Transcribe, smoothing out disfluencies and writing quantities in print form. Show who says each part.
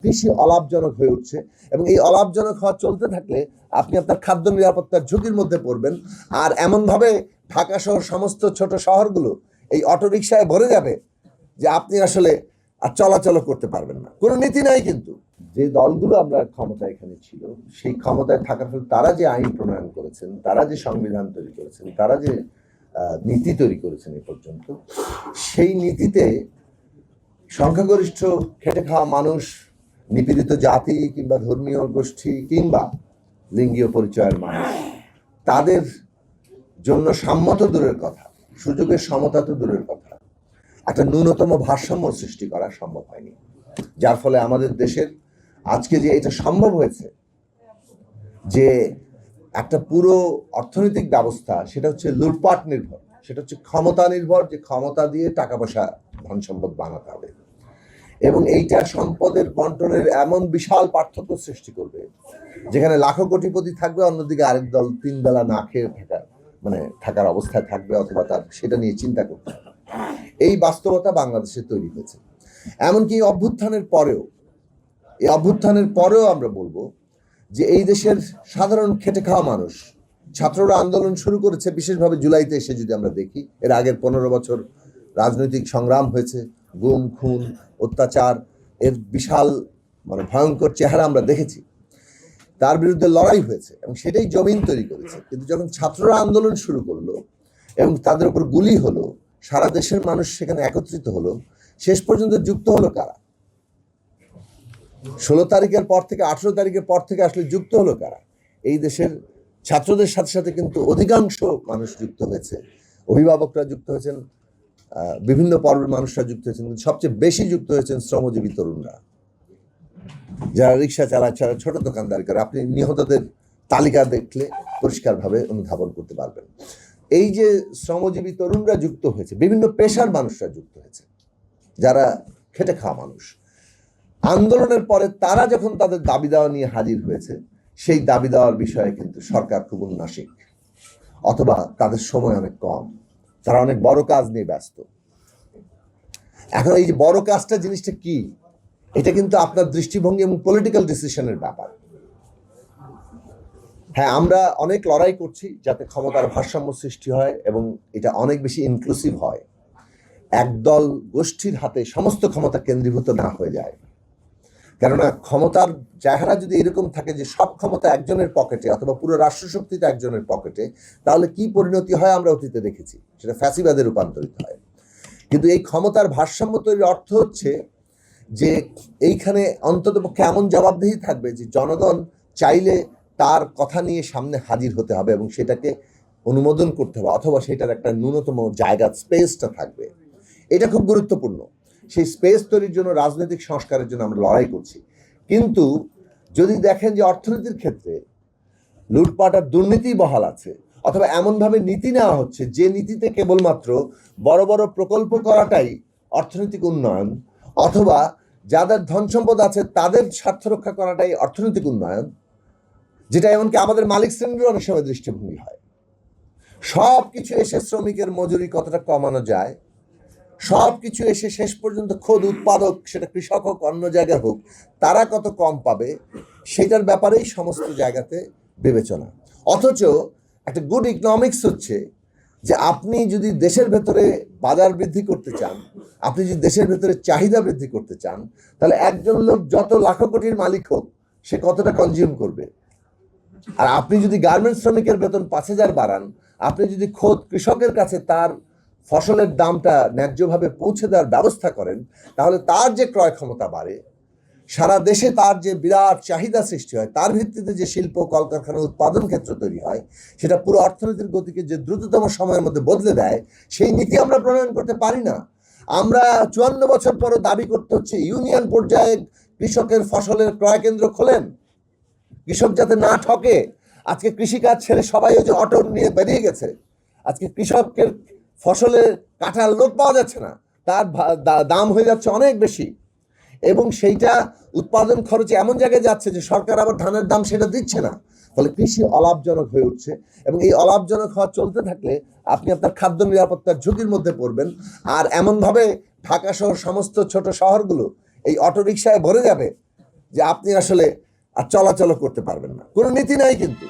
Speaker 1: কৃষি অলাভজনক হয়ে উঠছে এবং এই অলাভজনক হওয়া চলতে থাকলে আপনি আপনার খাদ্য নিরাপত্তার ঝুঁকির মধ্যে পড়বেন। আর এমনভাবে ঢাকা সহ সমস্ত ছোট শহরগুলো এই অটোরিকশায় ভরে যাবে যে আপনি আসলে আর চলাচল করতে পারবেন না। কোনো নীতি নাই। কিন্তু যে দলগুলো আমরা ক্ষমতায় এখানে ছিল, সেই ক্ষমতায় থাকার ফলে তারা যে আইন প্রণয়ন করেছেন, তারা যে সংবিধান তৈরি করেছেন, তারা যে নীতি তৈরি করেছেন এ পর্যন্ত, সেই নীতিতে সংখ্যাগরিষ্ঠ খেটে খাওয়া মানুষ, নিপীড়িত জাতি কিংবা ধর্মীয় গোষ্ঠী কিংবা লিঙ্গীয় পরিচয়ের মানুষ, তাদের জন্য সাম্য তো দূরের কথা, সুযোগের সমতা তো দূরের কথা, একটা ন্যূনতম ভারসাম্য সৃষ্টি করা সম্ভব হয়নি। যার ফলে আমাদের দেশের আজকে যে এটা সম্ভব হয়েছে যে একটা পুরো অর্থনৈতিক ব্যবস্থা সেটা হচ্ছে লুটপাট নির্ভর, সেটা হচ্ছে ক্ষমতা নির্ভর, যে ক্ষমতা দিয়ে টাকা পয়সা ধন সম্পদ বানাতে হবে এবং এইটা সম্পদের বন্টনের এমন বিশাল পার্থক্য সৃষ্টি করবে যেখানে লাখো কোটিপতি থাকবে, অন্যদিকে আরেক দল 3 বেলা না খেয়ে থাকার অবস্থায় থাকবে অথবা তার সেটা নিয়ে চিন্তা করতে হবে। এই বাস্তবতা বাংলাদেশে তৈরি হয়েছে। এমনকি এই অভ্যুত্থানের পরেও আমরা বলবো যে এই দেশের সাধারণ খেটে খাওয়া মানুষ, ছাত্ররা আন্দোলন শুরু করেছে বিশেষভাবে জুলাইতে এসে যদি আমরা দেখি, এর আগের 15 বছর রাজনৈতিক সংগ্রাম হয়েছে, গুম খুন অত্যাচার, এর বিশাল ভয়ঙ্কর চেহারা আমরা দেখেছি, তার বিরুদ্ধে লড়াই হয়েছে এবং সেটাই জমিন তৈরি করেছে। কিন্তু যখন ছাত্ররা আন্দোলন শুরু করলো এবং তাদের উপর গুলি হলো, সারা দেশের মানুষ সেখানে একত্রিত হলো, শেষ পর্যন্ত যুক্ত হলো কারা? 16 তারিখের পর থেকে 18 তারিখের পর থেকে আসলে যুক্ত হলো কারা? এই দেশের ছাত্রদের সাথে সাথে কিন্তু অধিকাংশ মানুষ যুক্ত হয়েছে, অভিভাবকরা যুক্ত হয়েছেন, বিভিন্ন পর্বের মানুষরা যুক্ত হয়েছেন, কিন্তু সবচেয়ে বেশি যুক্ত হয়েছেন শ্রমজীবী তরুণরা, যারা রিক্সা চালায়, ছোট দোকানদারি করে। আপনি নিহতদের তালিকা দেখলে পরিষ্কারভাবে অনুধাবন করতে পারবেন। এই যে শ্রমজীবী তরুণরা যুক্ত হয়েছে, বিভিন্ন পেশার মানুষরা যুক্ত হয়েছে, যারা খেটে খাওয়া মানুষ, আন্দোলনের পরে তারা যখন তাদের দাবি দেওয়া নিয়ে হাজির হয়েছে, সেই দাবি দেওয়ার বিষয়ে কিন্তু সরকার খুব উন্নাসিক, অথবা তাদের সময় অনেক কম, তারা অনেক বড় কাজ নিয়ে ব্যস্ত। এখন এই যে বড় কাজটা জিনিসটা কি, এটা কিন্তু আপনার দৃষ্টিভঙ্গি এবং পলিটিক্যাল ডিসিশনের ব্যাপার। হ্যাঁ, আমরা অনেক লড়াই করছি যাতে ক্ষমতার ভারসাম্য সৃষ্টি হয় এবং এটা অনেক বেশি ইনক্লুসিভ হয়, একদল গোষ্ঠীর হাতে সমস্ত ক্ষমতা কেন্দ্রীভূত না হয়ে যায়। কেননা ক্ষমতার চেহারা যদি এরকম থাকে যে সব ক্ষমতা একজনের পকেটে অথবা পুরো রাষ্ট্রশক্তিতে একজনের পকেটে, তাহলে কি পরিণতি হয় আমরা অতীতে দেখেছি, সেটা ফ্যাসিবাদে রূপান্তরিত হয়। কিন্তু এই ক্ষমতার ভারসাম্য তৈরির অর্থ হচ্ছে যে এইখানে অন্ততপক্ষে এমন জবাবদিহি থাকবে যে জনগণ চাইলে তার কথা নিয়ে সামনে হাজির হতে হবে এবং সেটাকে অনুমোদন করতে হবে, অথবা সেটার একটা ন্যূনতম জায়গা, স্পেসটা থাকবে। এটা খুব গুরুত্বপূর্ণ। সেই স্পেস তৈরির জন্য, রাজনৈতিক সংস্কারের জন্য আমরা লড়াই করছি। কিন্তু যদি দেখেন যে অর্থনীতির ক্ষেত্রে লুটপাট আর দুর্নীতি বহাল আছে, অথবা এমনভাবে নীতি নেওয়া হচ্ছে যে নীতিতে কেবলমাত্র বড় বড় প্রকল্প করাটাই অর্থনৈতিক উন্নয়ন, অথবা যাদের ধন সম্পদ আছে তাদের স্বার্থ রক্ষা করাটাই অর্থনৈতিক উন্নয়ন, যেটা এমনকি আমাদের মালিক শ্রেণীর অনেক সময় দৃষ্টিভঙ্গি হয়। সব কিছু এসে শ্রমিকের মজুরি কতটা কমানো যায়, সব কিছু এসে শেষ পর্যন্ত খোদ উৎপাদক, সেটা কৃষক হোক অন্য জায়গায় হোক, তারা কত কম পাবে সেটার ব্যাপারেই সমস্ত জায়গাতে বিবেচনা। অথচ একটা গুড ইকোনমিক্স হচ্ছে যে আপনি যদি দেশের ভেতরে বাজার বৃদ্ধি করতে চান, আপনি যদি দেশের ভেতরে চাহিদা বৃদ্ধি করতে চান, তাহলে একজন লোক যত লাখো কোটির মালিক হোক সে কতটা কনজিউম করবে। আর আপনি যদি গার্মেন্টস শ্রমিকের বেতন 5,000 বাড়ান, আপনি যদি খোদ কৃষকের কাছে তার ফসলের দামটা ন্যায্যভাবে পৌঁছে দেওয়ার ব্যবস্থা করেন, তাহলে তার যে ক্রয় ক্ষমতা বাড়ে, সারা দেশে তার যে বিরাট চাহিদা সৃষ্টি হয়, তার ভিত্তিতে যে শিল্প কলকারখানা উৎপাদন ক্ষেত্র তৈরি হয়, সেটা পুরো অর্থনীতির গতিকে যে দ্রুততম সময়ের মধ্যে বদলে দেয়, সেই নীতি আমরা প্রণয়ন করতে পারি না। আমরা 54 বছর পরও দাবি করতে হচ্ছে ইউনিয়ন পর্যায়ে কৃষকের ফসলের ক্রয় কেন্দ্র খোলেন, কৃষক যাতে না ঠকে। আজকে কৃষিকাজ ছেড়ে সবাই ওই যে অটো নিয়ে বেরিয়ে গেছে, আজকে কৃষকের ফসলের কাটার লোক পাওয়া যাচ্ছে না, তার দাম হয়ে যাচ্ছে অনেক বেশি, এবং সেইটা উৎপাদন খরচে এমন জায়গায় যাচ্ছে যে সরকার আবার ধানের দাম সেটা দিচ্ছে না। ফলে কৃষি অলাভজনক হয়ে উঠছে এবং এই অলাভজনক হওয়া চলতে থাকলে আপনি আপনার খাদ্য নিরাপত্তার ঝুঁকির মধ্যে পড়বেন। আর এমনভাবে ঢাকা সহ সমস্ত ছোট শহরগুলো এই অটোরিকশায় ভরে যাবে যে আপনি আসলে আর চলাচল করতে পারবেন না। কোনো নীতি নাই কিন্তু।